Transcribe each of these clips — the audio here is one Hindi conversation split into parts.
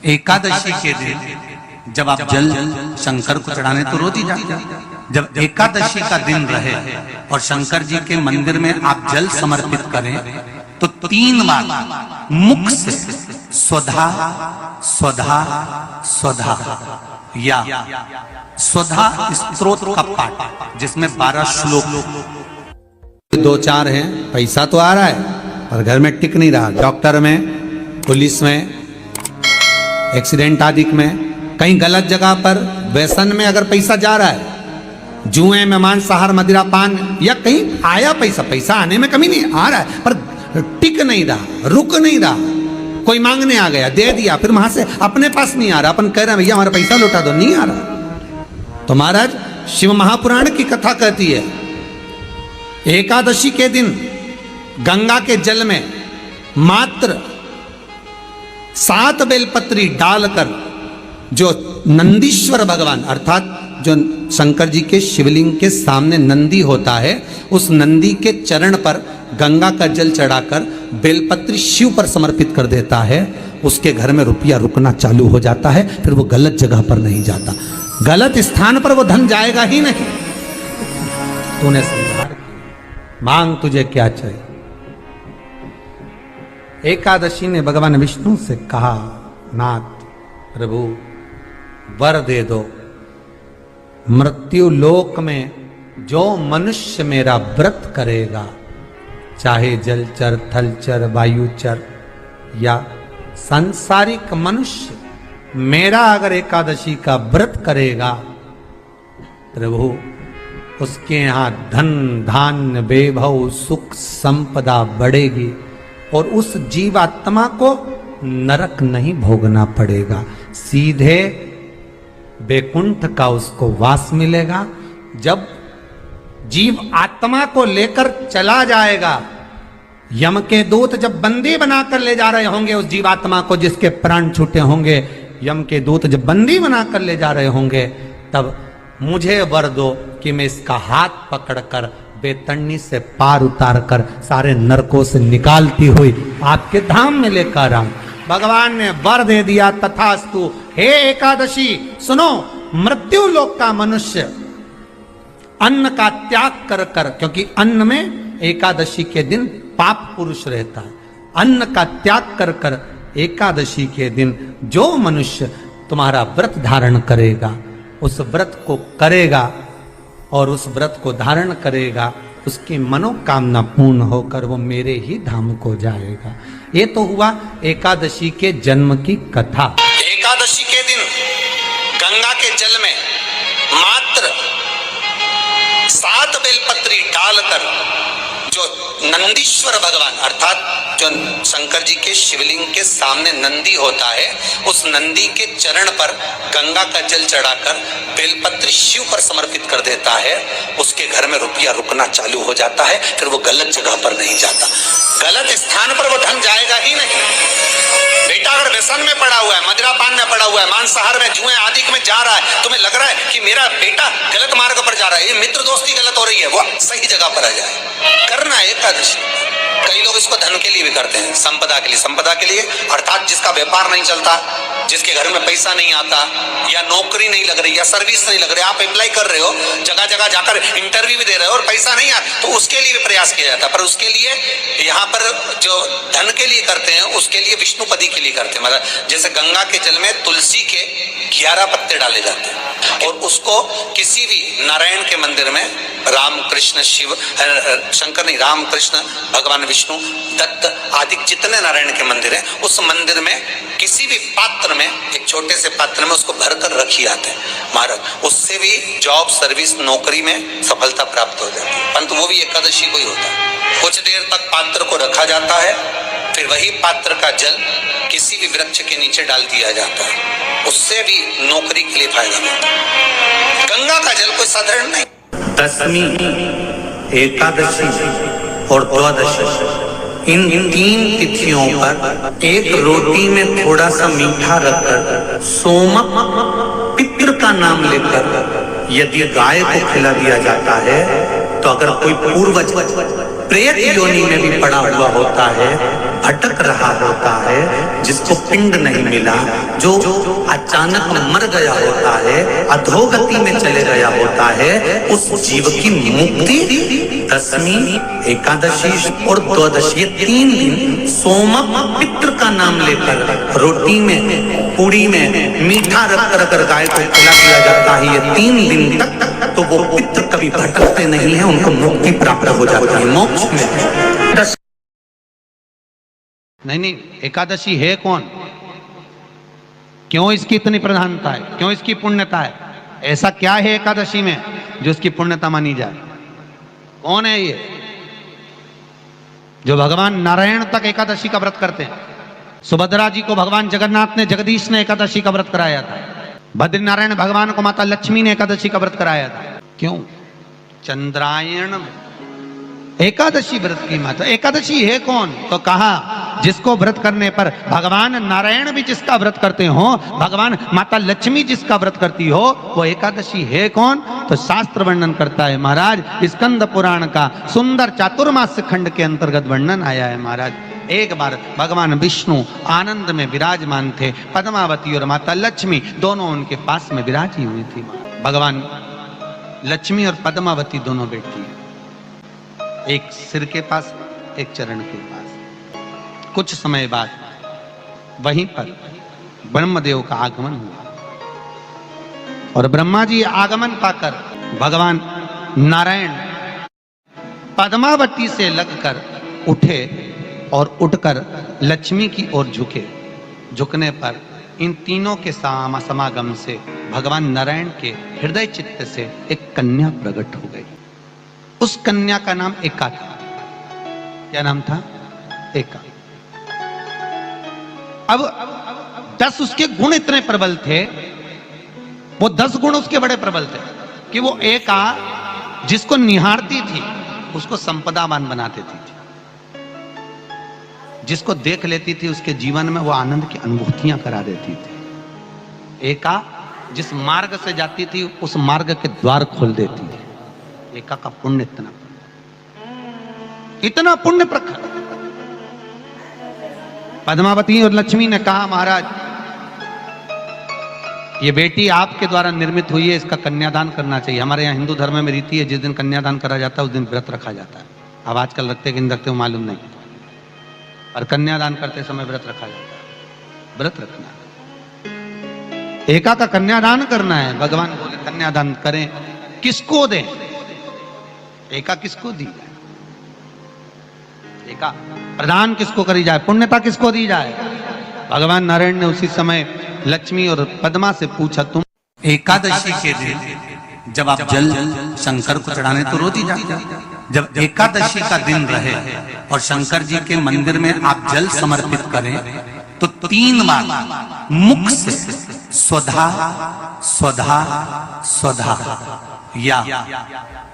एकादशी के दिन जब आप जल शंकर को चढ़ाने तो रोज ही जाते, जब एकादशी का दिन रहे और शंकर जी के मंदिर में आप जल समर्पित करें तो 3 बार मुख से स्वधा स्वधा स्वधा या स्वधा स्तोत्र का पाठ, जिसमें 12 श्लोक 2-4 हैं। पैसा तो आ रहा है पर घर में टिक नहीं रहा। डॉक्टर में, पुलिस में, एक्सीडेंट आदि में, कहीं गलत जगह पर, व्यसन में अगर पैसा जा रहा है, जुए में, मांसाहार, मदिरा पान, या कहीं आया पैसा आने में कमी नहीं, आ रहा है पर टिक नहीं रहा, रुक नहीं रहा। कोई मांगने आ गया, दे दिया, फिर वहां से अपने पास नहीं आ रहा, अपन कह रहे हैं भैया हमारा पैसा लौटा दो, नहीं आ रहा। तो महाराज शिव महापुराण की कथा कहती है एकादशी के दिन गंगा के जल में मात्र 7 बेलपत्री डालकर जो नंदीश्वर भगवान अर्थात जो शंकर जी के शिवलिंग के सामने नंदी होता है, उस नंदी के चरण पर गंगा का जल चढ़ाकर बेलपत्री शिव पर समर्पित कर देता है, उसके घर में रुपया रुकना चालू हो जाता है। फिर वो गलत जगह पर नहीं जाता, गलत स्थान पर वो धन जाएगा ही नहीं। तूने समझा, मांग तुझे क्या चाहिए। एकादशी ने भगवान विष्णु से कहा, नाथ प्रभु वर दे दो, मृत्यु लोक में जो मनुष्य मेरा व्रत करेगा, चाहे जलचर, थलचर, वायुचर या सांसारिक मनुष्य, मेरा अगर एकादशी का व्रत करेगा प्रभु, उसके यहाँ धन धान्य वैभव सुख संपदा बढ़ेगी और उस जीवात्मा को नरक नहीं भोगना पड़ेगा, सीधे वैकुंठ का उसको वास मिलेगा। जब जीव आत्मा को लेकर चला जाएगा, यम के दूत जब बंदी बनाकर ले जा रहे होंगे उस जीवात्मा को, जिसके प्राण छूटे होंगे, यम के दूत जब बंदी बनाकर ले जा रहे होंगे, तब मुझे वर दो कि मैं इसका हाथ पकड़कर बेतन्नी से पार उतार कर सारे नरकों से निकालती हुई आपके धाम में लेकर आऊं। भगवान ने वर दे दिया, तथास्तु। हे एकादशी सुनो, मृत्यु लोक का मनुष्य अन्न का त्याग कर कर, क्योंकि अन्न में एकादशी के दिन पाप पुरुष रहता है, अन्न का त्याग कर कर एकादशी के दिन जो मनुष्य तुम्हारा व्रत धारण करेगा, उस व्रत को करेगा और उस व्रत को धारण करेगा, उसकी मनोकामना पूर्ण होकर वो मेरे ही धाम को जाएगा। ये तो हुआ एकादशी के जन्म की कथा। एकादशी के दिन गंगा के जल में मात्र 7 बेलपत्री डालकर जो नंदीश्वर भगवान अर्थात जो शंकर जी के शिवलिंग के सामने नंदी होता है, उस नंदी के चरण पर गंगा का जल चढ़ाकर बेलपत्री शिव पर समर्पित कर देता है, उसके घर में रुपया रुकना चालू हो जाता है। फिर वो गलत जगह पर नहीं जाता, गलत स्थान पर वो धन जाएगा ही नहीं। बेटा अगर व्यसन में पड़ा हुआ है, मदिरा पान में पड़ा हुआ है, मांसाहार में, जुए आदि में जा रहा है, तुम्हें लग रहा है कि मेरा बेटा गलत मार्ग पर जा रहा है, ये मित्र दोस्ती गलत हो रही है, वो सही जगह पर आ जाए। करना है एकादशी। कई लोग इसको धन के लिए भी करते हैं, संपदा के लिए। संपदा के लिए अर्थात जिसका व्यापार नहीं चलता, जिसके घर में पैसा नहीं आता, या नौकरी नहीं लग रही, या सर्विस नहीं लग रही, आप अप्लाई कर रहे हो, जगह जगह जाकर इंटरव्यू भी दे रहे हो और पैसा नहीं आता, तो उसके लिए भी प्रयास किया जाता है। पर उसके लिए यहाँ पर जो धन के लिए करते हैं, उसके लिए विष्णुपदी के लिए करते हैं। मतलब जैसे गंगा के जल में तुलसी के 11 पत्ते डाले जाते हैं और उसको किसी भी नारायण के मंदिर में, राम कृष्ण शिव शंकर नहीं, राम कृष्ण भगवान विष्णु दत्त आदि जितने नारायण के मंदिर हैं, उस मंदिर में किसी भी पात्र में, एक छोटे से पात्र में उसको भरकर रखी जाते हैं महाराज। उससे भी जॉब, सर्विस, नौकरी में सफलता प्राप्त हो जाती है। परंतु वो भी एकादशी को ही होता है। कुछ देर तक पात्र को रखा जाता है, फिर वही पात्र का जल किसी भी वृक्ष के नीचे डाल दिया जाता है, उससे भी नौकरी के लिए फायदा मिलता है। गंगा का जल कोई साधारण नहीं। दशमी, एकादशी और द्वादशी, इन 3 तिथियों पर एक रोटी में थोड़ा सा मीठा रखकर सोमक पितृ का नाम लेकर यदि गाय को खिला दिया जाता है, तो अगर कोई पूर्वज प्रेत योनि में भी पड़ा हुआ होता है, भटक रहा होता है, जिसको पिंड नहीं मिला, जो अचानक मर गया होता है, अधोगति में चले गया होता है, उस जीव की मुक्ति दशमी, एकादशी और द्वादशी, ये 3 दिन सोमक पितृ का नाम लेकर रोटी में, पूड़ी में मीठा रख कर गाय को खिला दिया जाता है। ये 3 दिन तक तो वो पितृ कभी भटकते नहीं है, उनको मुक्ति प्राप्त हो जाती है, मोक्ष में। नहीं, एकादशी है कौन, क्यों इसकी इतनी प्रधानता है, क्यों इसकी पुण्यता है, ऐसा क्या है एकादशी में जो इसकी पुण्यता मानी जाए? कौन है ये जो भगवान नारायण तक एकादशी का व्रत करते हैं? सुभद्रा जी को भगवान जगन्नाथ ने, जगदीश ने एकादशी का व्रत कराया था। बद्रीनारायण भगवान को माता लक्ष्मी ने एकादशी का व्रत कराया था। क्यों? चंद्रायण एकादशी व्रत की माता। एकादशी है कौन? तो कहा जिसको व्रत करने पर भगवान नारायण भी जिसका व्रत करते हो, भगवान माता लक्ष्मी जिसका व्रत करती हो, वो एकादशी है कौन? तो शास्त्र वर्णन करता है महाराज, स्कंद पुराण का सुंदर चातुर्मास्य खंड के अंतर्गत वर्णन आया है महाराज। एक बार भगवान विष्णु आनंद में विराजमान थे, पद्मावती और माता लक्ष्मी दोनों उनके पास में विराजी हुई थी। भगवान लक्ष्मी और पद्मावती दोनों बैठी, एक सिर के पास, एक चरण के पास। कुछ समय बाद वहीं पर ब्रह्मदेव का आगमन हुआ और ब्रह्मा जी आगमन पाकर भगवान नारायण पद्मावती से लगकर उठे और उठकर लक्ष्मी की ओर झुके। झुकने पर इन तीनों के समागम से भगवान नारायण के हृदय चित्त से एक कन्या प्रकट हो गई। उस कन्या का नाम एका था। क्या नाम था? एका। अब 10 उसके गुण इतने प्रबल थे, वो 10 गुण उसके बड़े प्रबल थे कि वो एका जिसको निहारती थी उसको संपदावान बना देती थी, जिसको देख लेती थी उसके जीवन में वो आनंद की अनुभूतियां करा देती थी। एका जिस मार्ग से जाती थी उस मार्ग के द्वार खोल देती थी। एका का पुण्य इतना पुण्य प्रखर। पद्मावती और लक्ष्मी ने कहा महाराज ये बेटी आपके द्वारा निर्मित हुई है, इसका कन्यादान करना चाहिए। हमारे यहाँ हिंदू धर्म में रीति है, जिस दिन कन्यादान करा जाता है उस दिन व्रत रखा जाता है। अब आजकल रखते कि नहीं रखते हो मालूम नहीं, और कन्यादान करते समय व्रत रखा जाता है। व्रत रखना है, एका का कन्यादान करना है। भगवान बोले कन्यादान करें, किसको दें? एका किसको दी जाए? एका प्रदान किसको करी जाए? पुण्यता किसको दी जाए? भगवान नारायण ने उसी समय लक्ष्मी और पद्मा से पूछा, तुम एकादशी के दिन जब आप जल शंकर को चढ़ाने तो रोज ही जाते, जब एकादशी का दिन रहे और शंकर जी के मंदिर में आप जल समर्पित करें तो 3 बार मुख से स्वधा स्वधा स्वधा या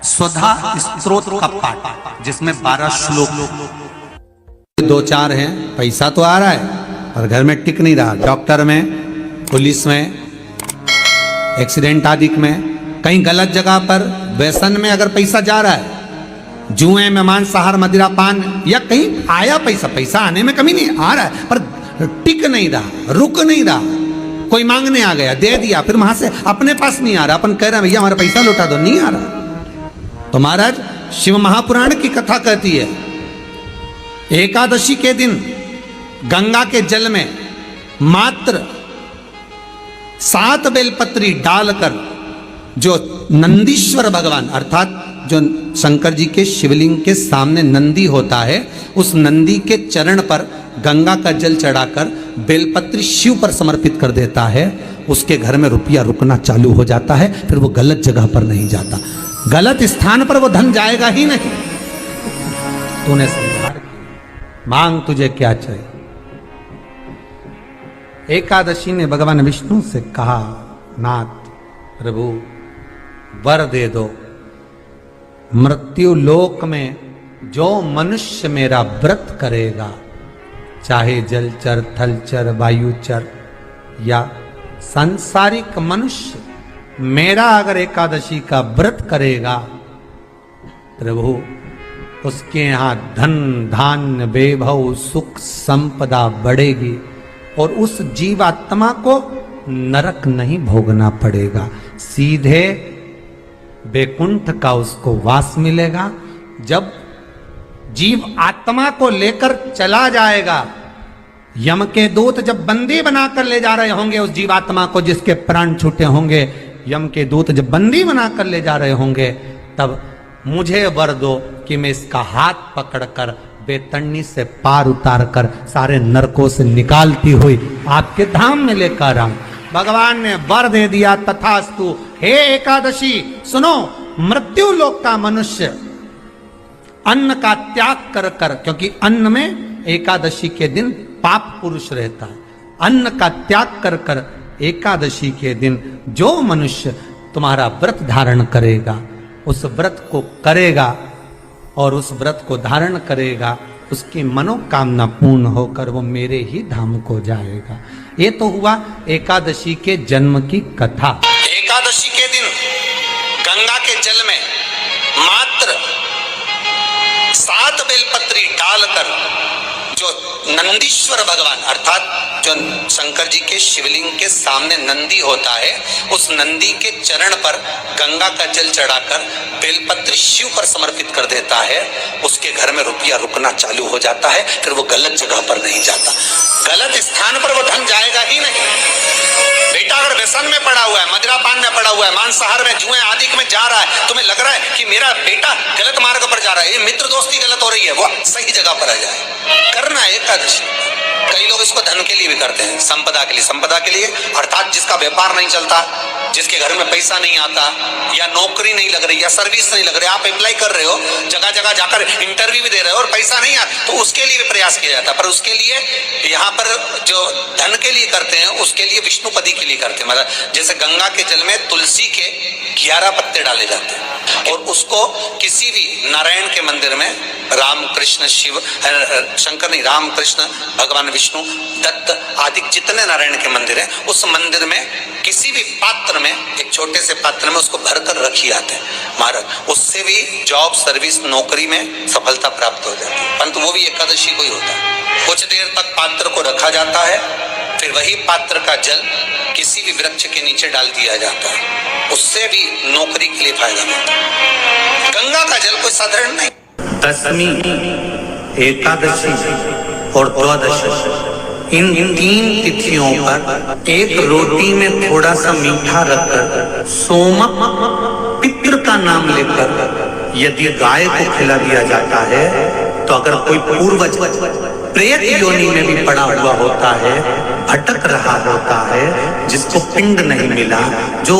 स्वधा स्तोत्र का पाठ, जिसमें 12 श्लोक 2-4 हैं। पैसा तो आ रहा है और घर में टिक नहीं रहा। डॉक्टर में, पुलिस में, एक्सीडेंट आदि में, कहीं गलत जगह पर, व्यसन में अगर पैसा जा रहा है, जुए में, मांसाहार, मदिरा पान, या कहीं आया पैसा आने में कमी नहीं, आ रहा है पर टिक नहीं रहा, रुक नहीं रहा। कोई मांगने आ गया, दे दिया, फिर वहां से अपने पास नहीं आ रहा, अपन कह रहे हैं भैया हमारा पैसा लौटा दो, नहीं आ रहा। तो महाराज शिव महापुराण की कथा कहती है एकादशी के दिन गंगा के जल में मात्र 7 बेलपत्री डालकर जो नंदीश्वर भगवान अर्थात जो शंकर जी के शिवलिंग के सामने नंदी होता है, उस नंदी के चरण पर गंगा का जल चढ़ाकर बेलपत्री शिव पर समर्पित कर देता है, उसके घर में रुपया रुकना चालू हो जाता है। फिर वो गलत जगह पर नहीं जाता, गलत स्थान पर वो धन जाएगा ही नहीं। तूने समझा, मांग तुझे क्या चाहिए। एकादशी ने भगवान विष्णु से कहा, नाथ प्रभु वर दे दो, मृत्यु लोक में जो मनुष्य मेरा व्रत करेगा, चाहे जलचर, थलचर, वायुचर या सांसारिक मनुष्य, मेरा अगर एकादशी का व्रत करेगा, प्रभु उसके यहाँ धन धान्य वैभव सुख संपदा बढ़ेगी और उस जीवात्मा को नरक नहीं भोगना पड़ेगा, सीधे वैकुंठ का उसको वास मिलेगा। जब जीव आत्मा को लेकर चला जाएगा, यम के दूत जब बंदी बनाकर ले जा रहे होंगे उस जीवात्मा को जिसके प्राण छूटे होंगे, यम के दूत जब बंदी बनाकर ले जा रहे होंगे, तब मुझे वर दो कि मैं इसका हाथ पकड़कर बेतन्नी से पार उतार कर सारे नरकों से निकालती हुई आपके धाम में लेकर आऊं। भगवान ने वर दे दिया, तथास्तु। हे एकादशी सुनो, मृत्यु लोक का मनुष्य अन्न का त्याग कर कर, क्योंकि अन्न में एकादशी के दिन पाप पुरुष रहता है, अन्न का त्याग कर कर एकादशी के दिन जो मनुष्य तुम्हारा व्रत धारण करेगा, उस व्रत को करेगा और उस व्रत को धारण करेगा, उसकी मनोकामना पूर्ण होकर वो मेरे ही धाम को जाएगा। ये तो हुआ एकादशी के जन्म की कथा। एकादशी के दिन गंगा के जल में मात्र 7 बेलपत्री डालकर जो नंदीश्वर भगवान अर्थात जो शंकर जी के शिवलिंग के सामने नंदी होता है, उस नंदी के चरण पर गंगा का जल चढ़ाकर बेलपत्री शिव पर समर्पित कर देता है, उसके घर में रुपया रुकना चालू हो जाता है। फिर वो गलत जगह पर नहीं जाता, गलत स्थान पर वो धन जाएगा ही नहीं। बेटा अगर व्यसन में पड़ा हुआ है, मदिरापान में पड़ा हुआ है, मांसाहार में, जुए आदि में जा रहा है, तुम्हें लग रहा है कि मेरा बेटा गलत मार्ग पर जा रहा है, ये मित्र दोस्ती गलत हो रही है, वो सही जगह पर आ जाए। करना है एकादशी। कई लोग इसको धन के लिए भी करते हैं, संपदा के लिए। संपदा के लिए अर्थात जिसका व्यापार नहीं चलता, जिसके घर में पैसा नहीं आता, या नौकरी नहीं लग रही, या सर्विस नहीं लग रही, आप अप्लाई कर रहे हो, जगह जगह जाकर इंटरव्यू भी दे रहे हो और पैसा नहीं आता, तो उसके लिए भी प्रयास किया जाता है। पर उसके लिए यहाँ पर जो धन के लिए करते हैं, उसके लिए विष्णुपदी के लिए करते हैं। मतलब जैसे गंगा के जल में तुलसी के 11 पत्ते डाले जाते हैं और उसको किसी भी नारायण के मंदिर में, राम कृष्ण शिव शंकर नहीं, राम कृष्ण भगवान विष्णु दत्त आदि जितने नारायण के मंदिर हैं, उस मंदिर में किसी भी पात्र में, एक छोटे से पात्र में उसको भरकर रखी जाते हैं महाराज। उससे भी जॉब सर्विस नौकरी में सफलता प्राप्त हो जाती है। परंतु वो भी एकादशी को ही होता है। कुछ देर तक पात्र को रखा जाता है, फिर वही पात्र का जल किसी भी वृक्ष के नीचे डाल दिया जाता है, उससे भी नौकरी के लिए फायदा मिलता है। गंगा का जल कोई साधारण नहीं। दशमी, एकादशी और द्वादशी, इन 3 तिथियों पर एक रोटी में थोड़ा सा मीठा रखकर सोमक पितृ का नाम लेकर यदि गाय को खिला दिया जाता है, तो अगर कोई पूर्वज प्रेत योनि में भी पड़ा हुआ होता है, भटक रहा होता है, जिसको पिंड नहीं मिला, जो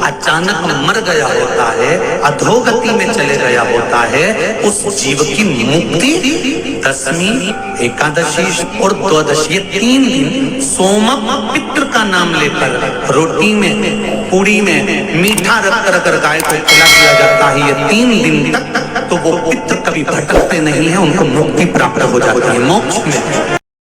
अचानक मर गया होता है, अधोगति में चले गया होता है, उस जीव की मुक्ति दशमी, एकादशी और द्वादशी, ये 3 दिन सोमक पितृ का नाम लेकर रोटी में, पूड़ी में मीठा रखकर अगर गाय को खिला दिया जाता है, ये 3 दिन तक, तो वो पितृ कभी भटकते नहीं है, उनको मुक्ति प्राप्त हो जाती है, मोक्ष में।